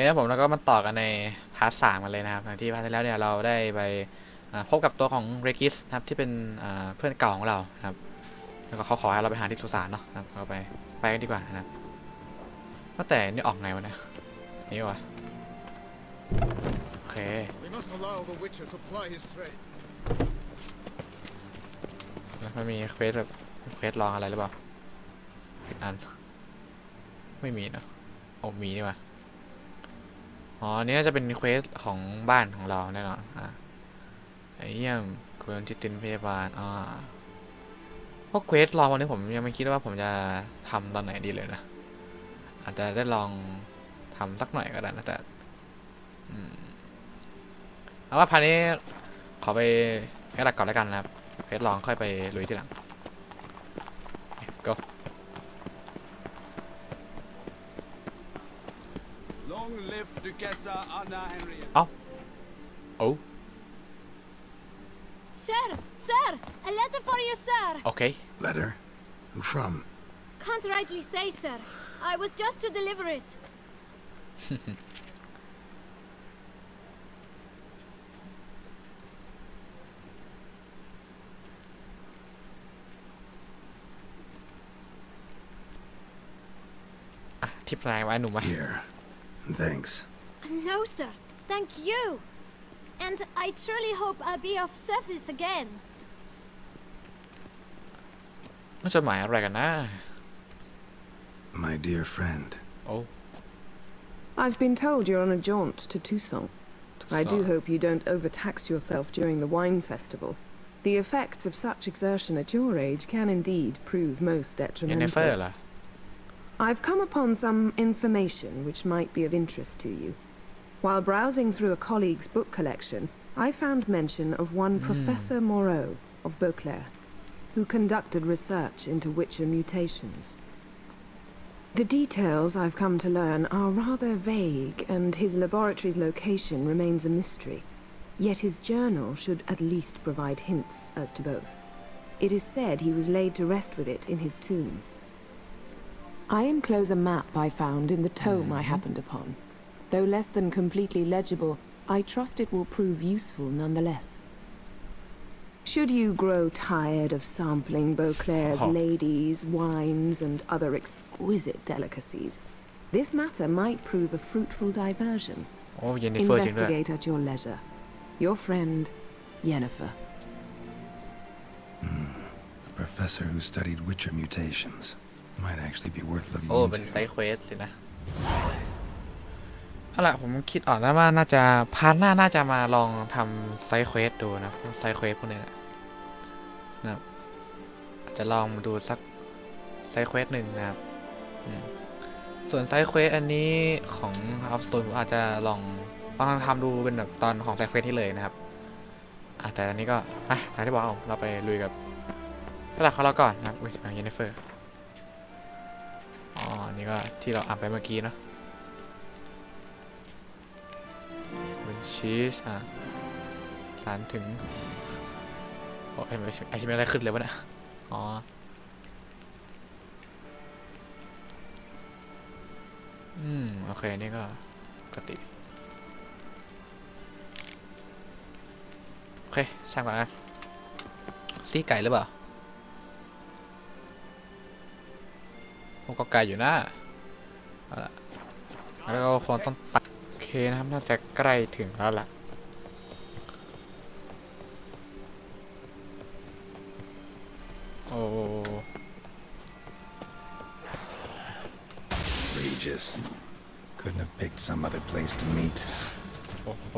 ครับผมแล้วก็มาต่อกันในพาร์ท3กันเลยนะครับที่พาร์ทที่แล้วเนี่ยเราได้ไปพบกับตัวของเรกิสนะครับที่เป็นเพื่อนเก่าของเราครับแล้วก็เขาขอให้เราไปหาที่สุสานเนาะครับเราไปกันดีกว่านะครับว่าแต่นี่ออกไงวะเนี่ยนี่วะโอเคแล้วมันมีเควสแบบเควสลองอะไรหรือเปล่าอีกอันไม่มีนะโอ้มีนี่วะอ๋อนี่น่าจะเป็นเควสของบ้านของเราแน่นอนเยี่ยมควรที่ตินพยาบาลพวกเควสลองวันนี้ผมยังไม่คิดว่าผมจะทำตอนไหนดีเลยนะอาจจะได้ลองทำสักหน่อยก็ได้นะแต่เอาว่าพานี้ขอไปแค่หลักก่อนแล้วกันนะครับเควสลองค่อยไปลุยทีหลังก็เอ้าโอ้Sir, a letter for you, sir. Okay. Letter? Who from? Can't rightly say, sir. I was just to deliver it. Tip อะไรไว้หนุ่มวะ Here. And thanks. No, sir. Thank you. And I truly hope I'll be of service again. มันจดหมายอะไรกันนะ My dear friend. Oh. I've been told you're on a jaunt to Tucson. I do hope you don't overtax yourself during the wine festival. The effects of such exertion at your age can indeed prove most detrimental. I've come upon some information which might be of interest to you. While browsing through a colleague's book collection, I found mention of one Professor Moreau of Beauclair, who conducted research into Witcher mutations. The details I've come to learn are rather vague, and his laboratory's location remains a mystery. Yet his journal should at least provide hints as to both. It is said he was laid to rest with it in his tomb. I enclose a map I found in the tome I happened upon. Though less than completely legible, I trust it will prove useful nonetheless. Should you grow tired of sampling Beauclair's ladies, wines, and other exquisite delicacies, this matter might prove a fruitful diversion. Investigate at your leisure. Your friend, Yennefer. A professor who studied Witcher mutations. Might actually be worth looking into. เป็นไซด์เควสสินะเอาล่ะผมคิดออกแล้วว่าน่าจะพาร์ทหน้าน่าจะมาลองทำไซด์เควสดูนะไซด์เควสพวกนี้นะครับจะลองดูสักไซด์เควสหนึ่งนะครับส่วนไซด์เควสอันนี้ของ Hearthstone ผมอาจจะลองทำดูเป็นแบบตอนของไซด์เควสที่เลยนะครับแต่อันนี้ก็อย่างที่บอกเราไปลุยกับพระหลักของเราก่อนนะครับเยนนิเฟอร์นี่ก็ที่เราอ่านไปเมื่อกี้เนาะเป็นชีสสารถึงโอ้ยไอชิเมะอะไรขึ้นเลยวะเนี่ยโอเคนี่ก็ปกติโอเคช่างก่อนนะซี่ไก่หรือเปล่าผมก็ไกลอยู่นะเอาล่ะแล้วก็คงต้องตัดโอเคนะครับน่าจะใกล้ถึงแล้วล่ะโอ้ Regis. Couldn't have picked some other place to meet. โอ้โห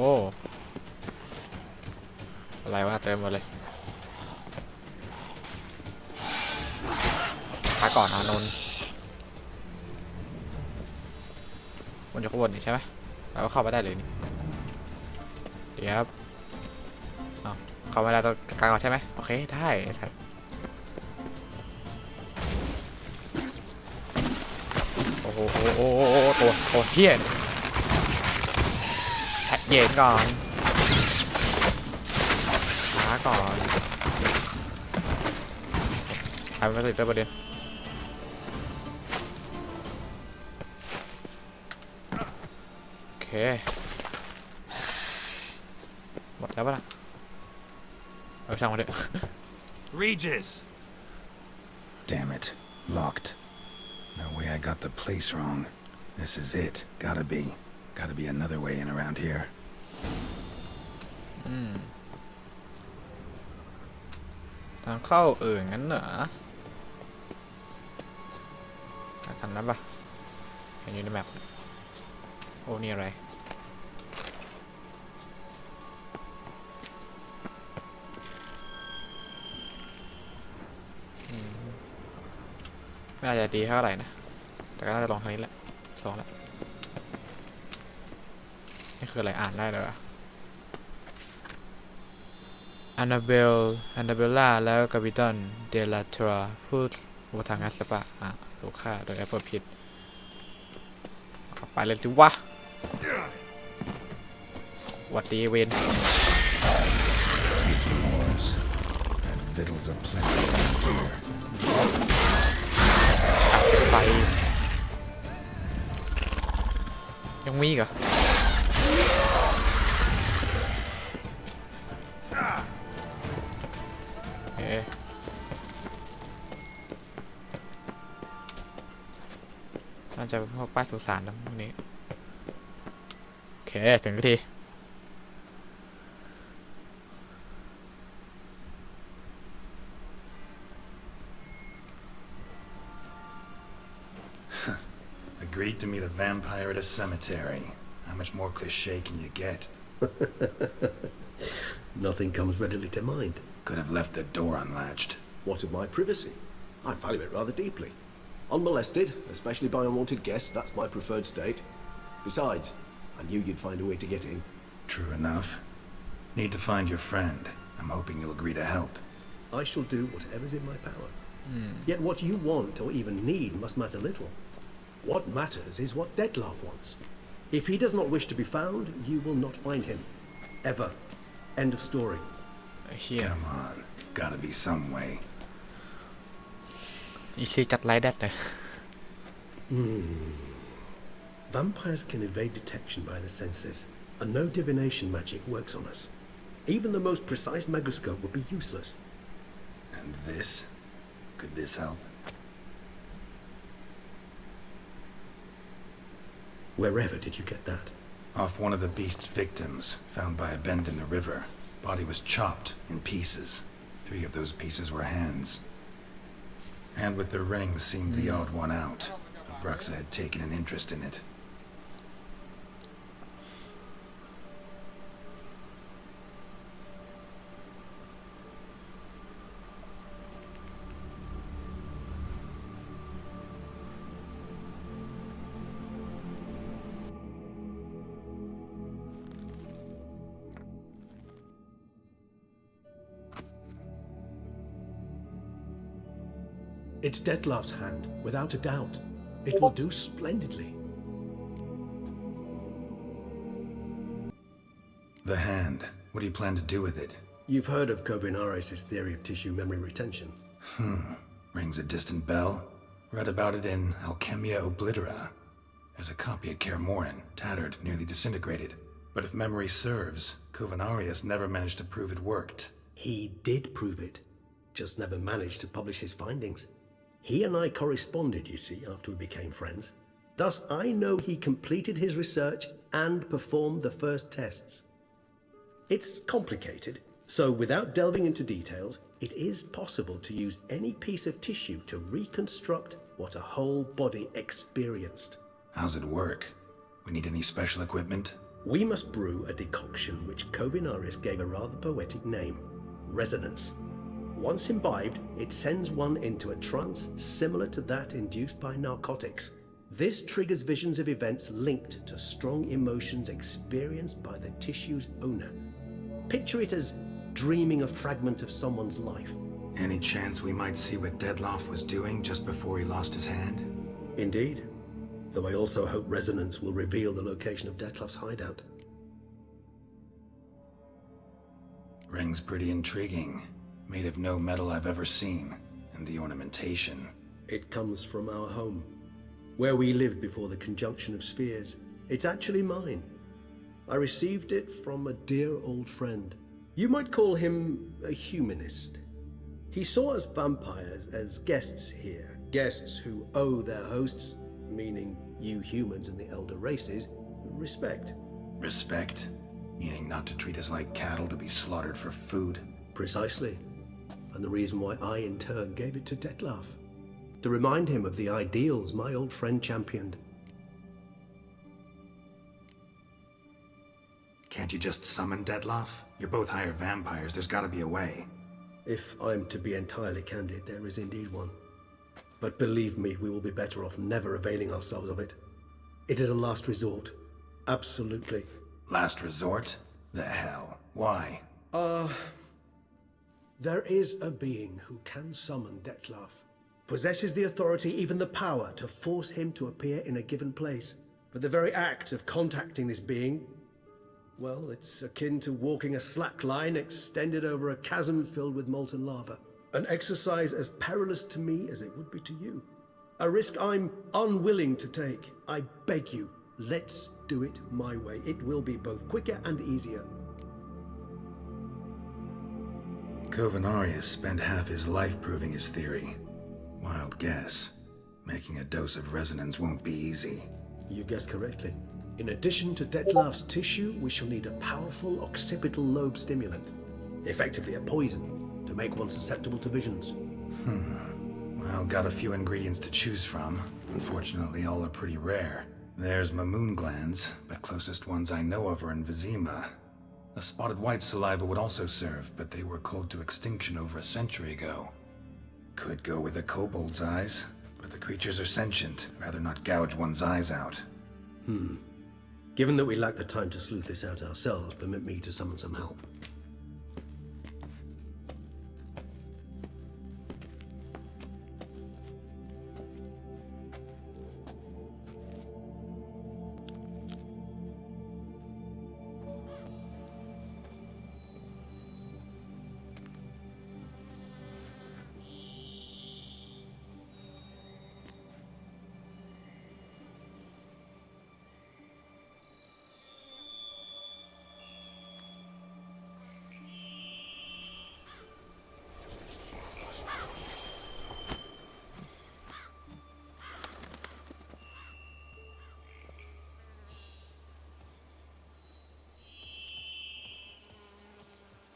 อะไรวะเต็มหมดเลยขาก่อนนนบนอยู่ข้างบนนี่ใช่ไหมเราก็เข้าไปได้เลยนี่เดี๋ยวครับเข้ามาแล้วต้องกลางก่อนใช่ไหมโอเคได้ครับโอ้โหตัวเฮี้ยชัดเย็นก่อนช้าก่อนทำไม่ติดด้วยประเด็นโอเค เคหมดแล้วปะล่ะช่างมันเถอะ Regis! Damn it. Locked. No way I got the place wrong. This is it. Gotta be. Gotta be another way in around here. ทางเข้างั้นเหรอทำนั้นปะเห็นอยู่ในแมปโอ้นี่อะไรไม่น่าจะดีเท่าไหร่นะแต่ก็น่าจะลองทางนี้แหละลองแล้วนี่คืออะไรอ่านได้เลยอันนาเบลล่าแล้วกาปิตันเดลาทราพูดว่าทางงัสปะลูกค้าโดยแอปเปิลพิษไปเลยสิวะวัดดีเวน And victuals are plenty here. ไฟยังมีเหรอน่าจะเป็นพวกป้ายสุสานตรงนี้โอเคถึงที Agreed to meet a vampire at a cemetery. How much more cliché can you get? Nothing comes readily to mind. Could have left the door unlatched. What of my privacy? I value it rather deeply. Unmolested, especially by unwanted guests, that's my preferred state. Besides, I knew you'd find a way to get in. True enough. Need to find your friend. I'm hoping you'll agree to help. I shall do whatever's in my power. Yet what you want or even need must matter little. What matters is what Detlef wants. If he does not wish to be found, you will not find him. Ever. End of story. Come on. Gotta be some way. อีซีจัดไลท์แดดเลย Vampires can evade detection by the senses, and no divination magic works on us. Even the most precise megascope would be useless. And this? Could this help? Wherever did you get that? Off one of the beast's victims, found by a bend in the river. Body was chopped in pieces. 3 of those pieces were hands. And with the ring seemed the odd one out. Bruxa had taken an interest in it. It's Detlef's hand, without a doubt. It will do splendidly. The hand. What do you plan to do with it? You've heard of Kovinaris' theory of tissue memory retention. Rings a distant bell. Read about it in Alchemia Oblitera. There's a copy at Kaer Morhen, tattered, nearly disintegrated. But if memory serves, Kovinaris never managed to prove it worked. He did prove it, just never managed to publish his findings. He and I corresponded, you see, after we became friends. Thus, I know he completed his research and performed the first tests. It's complicated, so without delving into details, it is possible to use any piece of tissue to reconstruct what a whole body experienced. How's it work? We need any special equipment? We must brew a decoction which Kovinaris gave a rather poetic name, resonance. Once imbibed, it sends one into a trance similar to that induced by narcotics. This triggers visions of events linked to strong emotions experienced by the tissue's owner. Picture it as dreaming a fragment of someone's life. Any chance we might see what Detlef was doing just before he lost his hand? Indeed. Though I also hope resonance will reveal the location of Detlef's hideout. Ring's pretty intriguing. Made of no metal I've ever seen. And the ornamentation. It comes from our home. Where we lived before the conjunction of spheres. It's actually mine. I received it from a dear old friend. You might call him a humanist. He saw us vampires as guests here, guests who owe their hosts, meaning you humans and the elder races, respect. Respect? Meaning not to treat us like cattle to be slaughtered for food? Precisely. And the reason why I in turn gave it to Detlef. To remind him of the ideals my old friend championed. Can't you just summon Detlef? You're both higher vampires, there's gotta be a way. If I'm to be entirely candid, there is indeed one. But believe me, we will be better off never availing ourselves of it. It is a last resort. Absolutely. Last resort? The hell? Why? There is a being who can summon Detlef. Possesses the authority, even the power, to force him to appear in a given place. But the very act of contacting this being, well, it's akin to walking a slack line extended over a chasm filled with molten lava. An exercise as perilous to me as it would be to you. A risk I'm unwilling to take. I beg you, let's do it my way. It will be both quicker and easier. Covenarius spent half his life proving his theory. Wild guess. Making a dose of resonance won't be easy. You guessed correctly. In addition to Detlef's tissue, we shall need a powerful occipital lobe stimulant. Effectively a poison, to make one susceptible to visions. Well, got a few ingredients to choose from. Unfortunately, all are pretty rare. There's Mamoon glands, but closest ones I know of are in Vizima. A spotted white saliva would also serve, but they were cold to extinction over a century ago. Could go with a kobold's eyes, but the creatures are sentient. Rather not gouge one's eyes out. Given that we lack the time to sleuth this out ourselves, permit me to summon some help.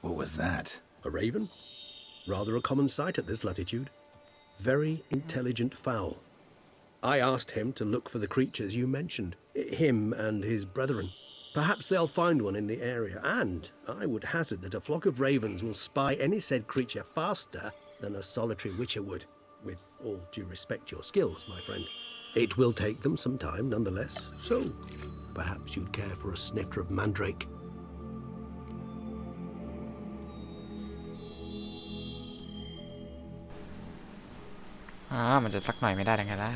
What was that? A raven? Rather a common sight at this latitude. Very intelligent fowl. I asked him to look for the creatures you mentioned. Him and his brethren. Perhaps they'll find one in the area, and I would hazard that a flock of ravens will spy any said creature faster than a solitary witcher would. With all due respect to your skills, my friend. It will take them some time, nonetheless, so perhaps you'd care for a snifter of mandrake. Ah, มันจะสักหน่อยไม่ได้ยังไงล่ะ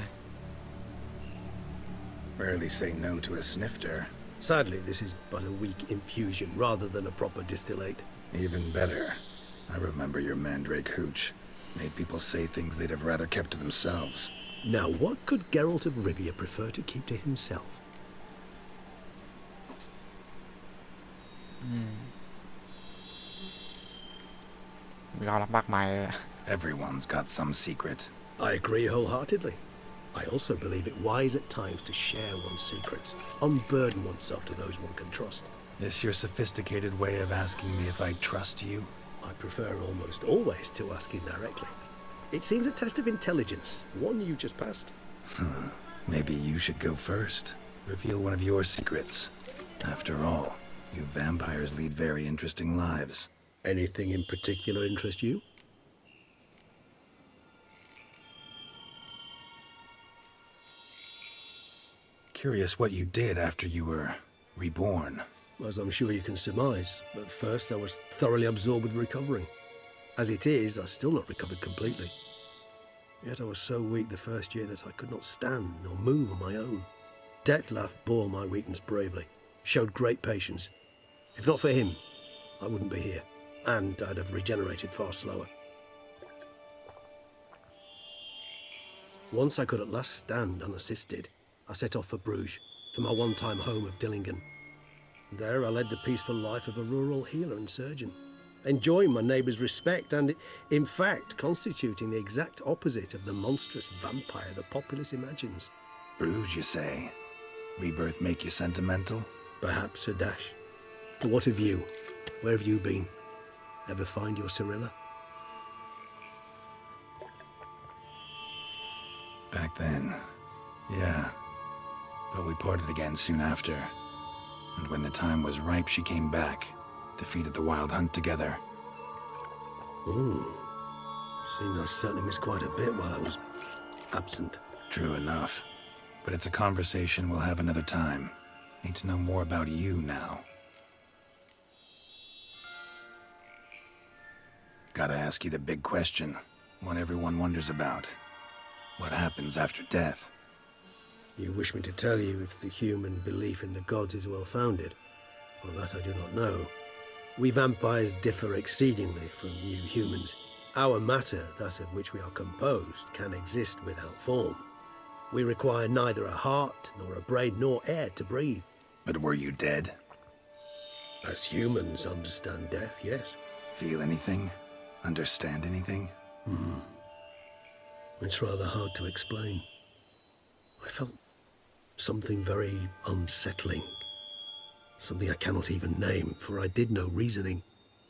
Rarely say no to a snifter. Sadly, this is but a weak infusion rather than a proper distillate. Even better. I remember your mandrake hooch. Made people say things they'd have rather kept to themselves. Now, what could Geralt of Rivia prefer to keep to himself? มีความลับมากมายเลย Everyone's got some secret. I agree wholeheartedly. I also believe it wise at times to share one's secrets, unburden oneself to those one can trust. This your sophisticated way of asking me if I trust you? I prefer almost always to ask indirectly. It seems a test of intelligence, one you just passed. Maybe you should go first. Reveal one of your secrets. After all, you vampires lead very interesting lives. Anything in particular interest you? Curious what you did after you were reborn. As I'm sure you can surmise, at first I was thoroughly absorbed with recovering. As it is, I've still not recovered completely. Yet I was so weak the first year that I could not stand or move on my own. Detlef bore my weakness bravely, showed great patience. If not for him, I wouldn't be here, and I'd have regenerated far slower. Once I could at last stand unassisted, I set off for Bruges, for my one-time home of Dillingen. There I led the peaceful life of a rural healer and surgeon, enjoying my neighbours' respect and, in fact, constituting the exact opposite of the monstrous vampire the populace imagines. Bruise, you say? Rebirth make you sentimental? Perhaps a dash. What of you? Where have you been? Ever find your Cyrilla? Back then, yeah. But we parted again soon after. And when the time was ripe, she came back, defeated the wild hunt together. Seems I certainly missed quite a bit while I was absent. True enough. But it's a conversation we'll have another time. Need to know more about you now. Gotta ask you the big question, one everyone wonders about. What happens after death? You wish me to tell you if the human belief in the gods is well founded? Well, that I do not know. We vampires differ exceedingly from you humans. Our matter, that of which we are composed, can exist without form. We require neither a heart, nor a brain, nor air to breathe. But were you dead? As humans understand death, yes. Feel anything? Understand anything? It's rather hard to explain. I felt something very unsettling. Something I cannot even name, for I did no reasoning.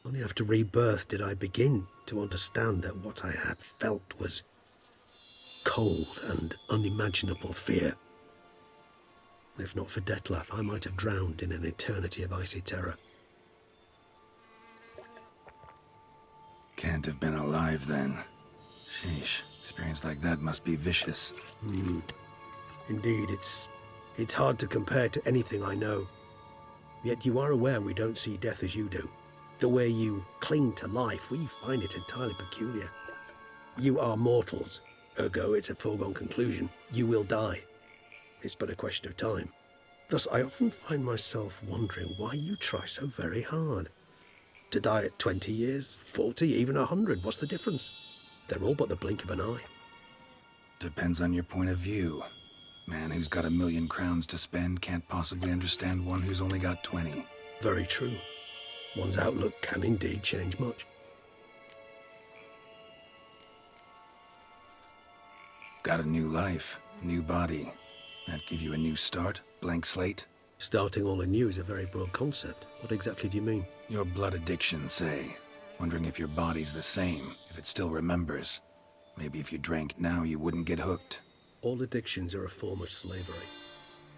Only after rebirth did I begin to understand that what I had felt was cold and unimaginable fear. If not for Detlef, I might have drowned in an eternity of icy terror. Can't have been alive then. Sheesh, experience like that must be vicious. Indeed, it's hard to compare to anything I know. Yet you are aware we don't see death as you do. The way you cling to life, we find it entirely peculiar. You are mortals, ergo it's a foregone conclusion. You will die. It's but a question of time. Thus, I often find myself wondering why you try so very hard. To die at 20 years, 40, even 100, what's the difference? They're all but the blink of an eye. Depends on your point of view. Man who's got 1,000,000 crowns to spend can't possibly understand one who's only got 20. Very true. One's outlook can indeed change much. Got a new life, a new body. That give you a new start? Blank slate? Starting all anew is a very broad concept. What exactly do you mean? Your blood addiction, say. Wondering if your body's the same, if it still remembers. Maybe if you drank now, you wouldn't get hooked. All addictions are a form of slavery.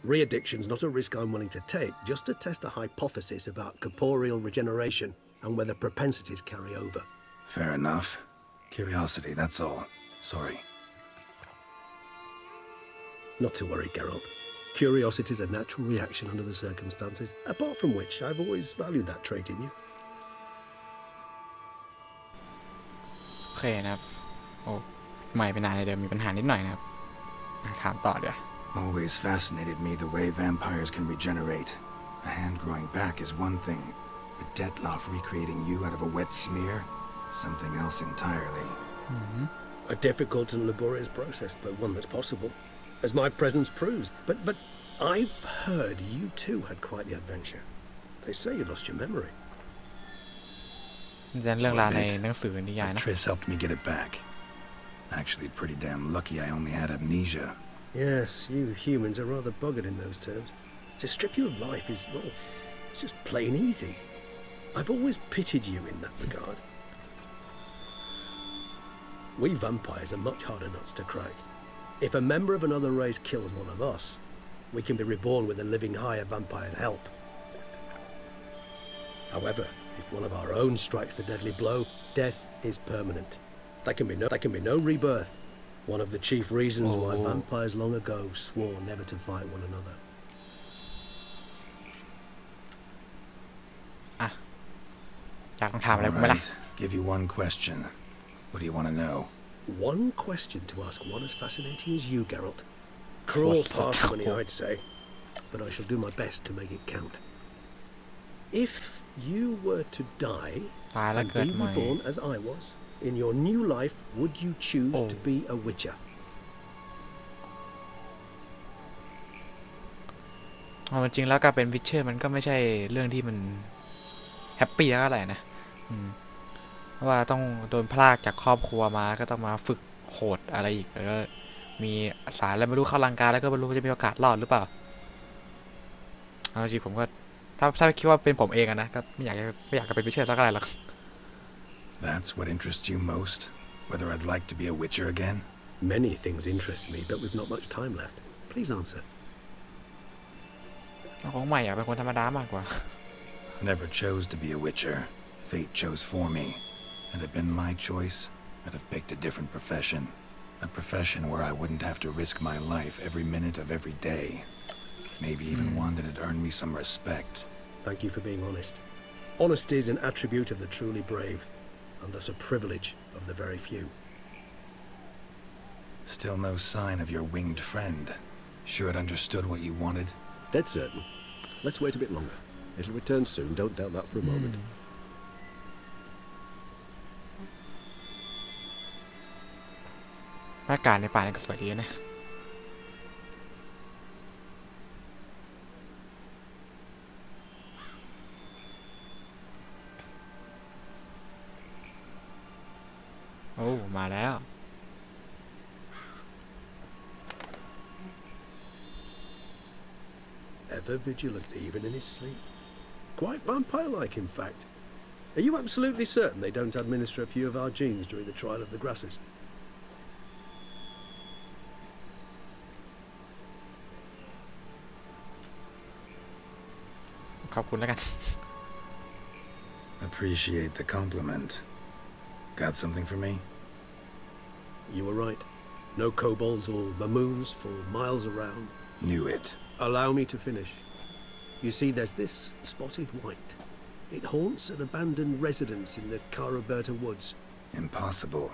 Re-addiction's not a risk I'm willing to take, just to test a hypothesis about corporeal regeneration and whether propensities carry over. Fair enough. Curiosity, that's all. Sorry. Not to worry, Geralt. Curiosity is a natural reaction under the circumstances, apart from which I've always valued that trait in you. โอเคนะครับโอ้ไม่เป็นนานเลยเดิมมีปัญหานิดหน่อยนะครับถามต่อเดี๋ยว Always fascinated me the way vampires can regenerate. A hand growing back is one thing, but Detlef recreating you out of a wet smear? Something else entirely. A difficult and laborious process, but one that's possible, as my presence proves. But I've heard you too had quite the adventure. They say you lost your memory. นี่เป็นเรื่องราวในหนังสือนิยายนะ Triss helped me get it back. Actually, pretty damn lucky I only had amnesia. Yes, you humans are rather buggered in those terms. To strip you of life is, well, it's just plain easy. I've always pitied you in that regard. We vampires are much harder nuts to crack. If a member of another race kills one of us, we can be reborn with a living higher vampire's help. However, if one of our own strikes the deadly blow, death is permanent. There can be no rebirth. One of the chief reasons why vampires long ago swore never to fight one another. อยากถามอะไรผมไหมล่ะ Give you one question. What do you want to know? One question to ask one as fascinating as you, Geralt. Cruel parsimony, I'd say, but I shall do my best to make it count. If you were to die and be reborn as I was, in your new life, would you choose to be a witcher? เอาจริงแล้วการเป็นวิชเชอร์มันก็ไม่ใช่เรื่องที่มันแฮปปี้เท่าไหร่นะเพราะว่าต้องโดนพรากจากครอบครัวมาก็ต้องมาฝึกโหดอะไรอีกแล้วก็มีสารอะไรไม่รู้เข้าร่างกายแล้วก็ไม่รู้จะมีโอกาสรอดหรือเปล่าเอาจริงผมก็ถ้าคิดว่าเป็นผมเองนะก็ไม่อยากจะเป็นวิชเชอร์สักอะไรหรอก That's what interests you most? Whether I'd like to be a witcher again? Many things interest me, but we've not much time left. Please answer. ของใหม่อยากเป็นคนธรรมดามากกว่า Never chose to be a witcher. Fate chose for me. Had it been my choice, I'd have picked a different profession. A profession where I wouldn't have to risk my life every minute of every day. Maybe even one that'd earn me some respect. Thank you for being honest. Honesty is an attribute of the truly brave, and thus a privilege of the very few. Still no sign of your winged friend. Sure it understood what you wanted? Dead certain. Let's wait a bit longer. It'll return soon, don't doubt that for a moment. อากาศในป่านี่ก็สวยดีนะโอ้มาแล้ว Ever vigilant, even in his sleep. Quite vampire-like, in fact. Are you absolutely certain they don't administer a few of our genes during the trial of the grasses? ขอบคุณแล้วกัน Appreciate the compliment. Got something for me? You were right. No kobolds or mamoons for miles around. Knew it. Allow me to finish. You see, there's this spotted white. It haunts an abandoned residence in the Caraberta woods. Impossible.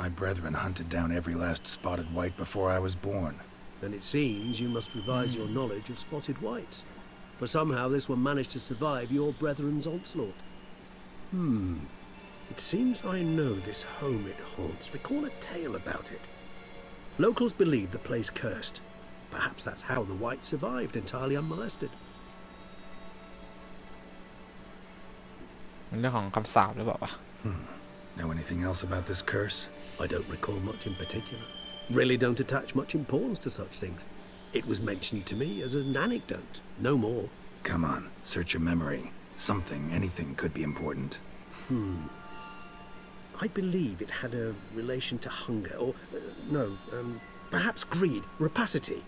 My brethren hunted down every last spotted white before I was born. Then it seems you must revise your knowledge of spotted whites. For somehow this one managed to survive your brethren's onslaught. It seems I know this home it haunts. Recall a tale about it. Locals believe the place cursed. Perhaps that's how the white survived entirely unmolested. มันเรื่องของคำสาปหรือเปล่าวะ Know anything else about this curse? I don't recall much in particular. Really don't attach much importance to such things. It was mentioned to me as an anecdote, no more. Come on, search your memory. Something, anything could be important. I believe it had a relation to hunger, or perhaps greed, rapacity.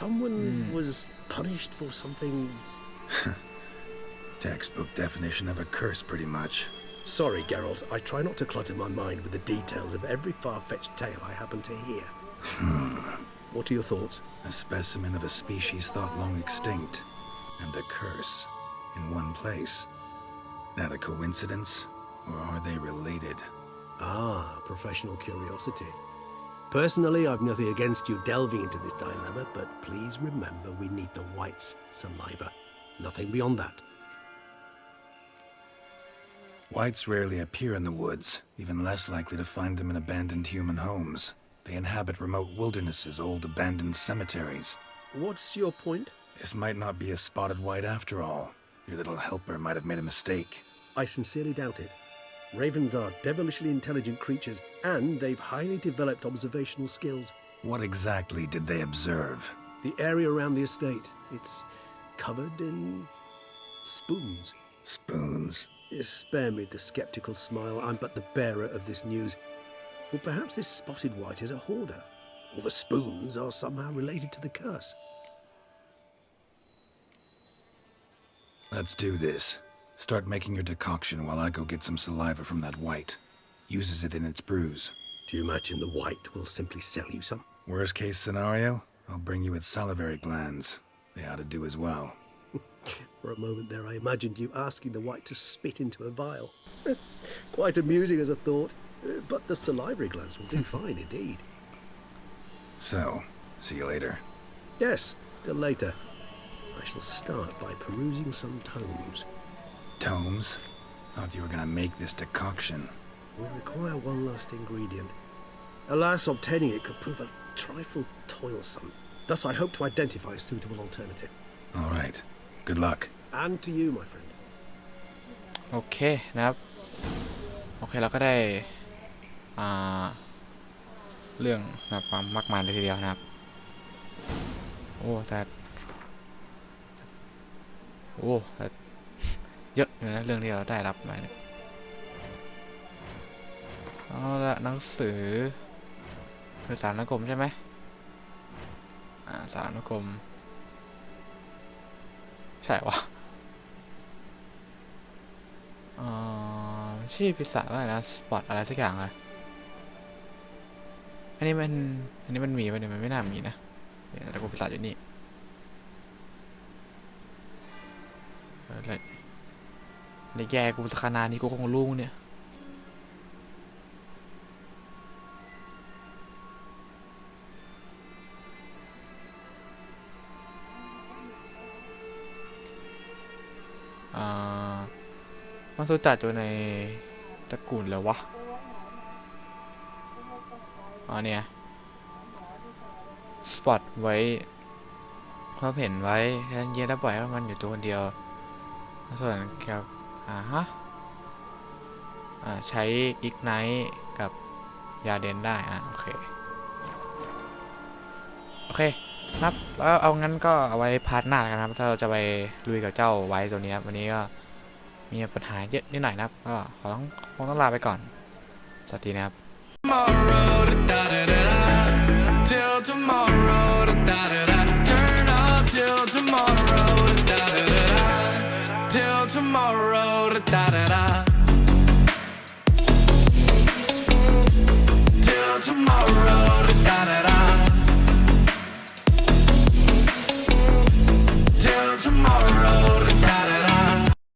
Someone was punished for something. Textbook definition of a curse, pretty much. Sorry, Geralt, I try not to clutter my mind with the details of every far-fetched tale I happen to hear. What are your thoughts? A specimen of a species thought long extinct, and a curse in one place. That a coincidence, or are they related? Ah, professional curiosity. Personally, I've nothing against you delving into this dilemma, but please remember we need the white's saliva. Nothing beyond that. Whites rarely appear in the woods, even less likely to find them in abandoned human homes. They inhabit remote wildernesses, old abandoned cemeteries. What's your point? This might not be a spotted white after all. Your little helper might have made a mistake. I sincerely doubt it. Ravens are devilishly intelligent creatures, and they've highly developed observational skills. What exactly did they observe? The area around the estate, it's covered in spoons. Spoons? Spare me the skeptical smile. I'm but the bearer of this news. Or perhaps this spotted white is a hoarder, or the spoons are somehow related to the curse. Let's do this. Start making your decoction while I go get some saliva from that white. Uses it in its brews. Do you imagine the white will simply sell you some? Worst case scenario, I'll bring you its salivary glands. They ought to do as well. For a moment there, I imagined you asking the white to spit into a vial. Quite amusing as a thought, but the salivary glands will do fine indeed. So, see you later. Yes, till later. I shall start by perusing some tomes. Tomes? Thought you were gonna make this decoction. We require one last ingredient. Alas, obtaining it could prove a trifle toilsome. Thus, I hope to identify a suitable alternative. All right. Good luck. And to you, my friend. โอเคนะครับโอเคเราก็ได้เรื่องนะครับมากมายเลยทีเดียวนะครับโอ้แต่เยอะอยู่นะเรื่องที่เราได้รับมาเนี่ยเอาละหนังสือคือสารสังคมใช่ไหมสารสังคมใช่วะชื่อพิศาว่าอะไรนะสปอตอะไรสักอย่างเลยอันนี้มันมีป่ะเนี่ยมันไม่น่ามีนะแต่กูพิศาอยู่นี่อะไรในแย่กูขนาดนี้กูคงรู้เนี่ยมันสุดจัดอยู่ในตระกูลเลยวะเนี่ยสปอตไว้เขาเห็นไว้แค่เย็นแล้วปล่อยให้มันอยู่ตัวคนเดียวส่วนกับใช้อิกไนท์กับยาเดนได้โอเคครับแล้วเอางั้นก็เอาไว้พาร์ทหน้ากันครับถ้าเราจะไปลุยกับเจ้าไว้ตัวนี้ครับวันนี้ก็มีปัญหาเยอะนิดหน่อยนะครับก็คงต้องลาไปก่อนสวัสดีนะครับ Till tomorrow, turn up till tomorrow, till tomorrow, till tomorrow,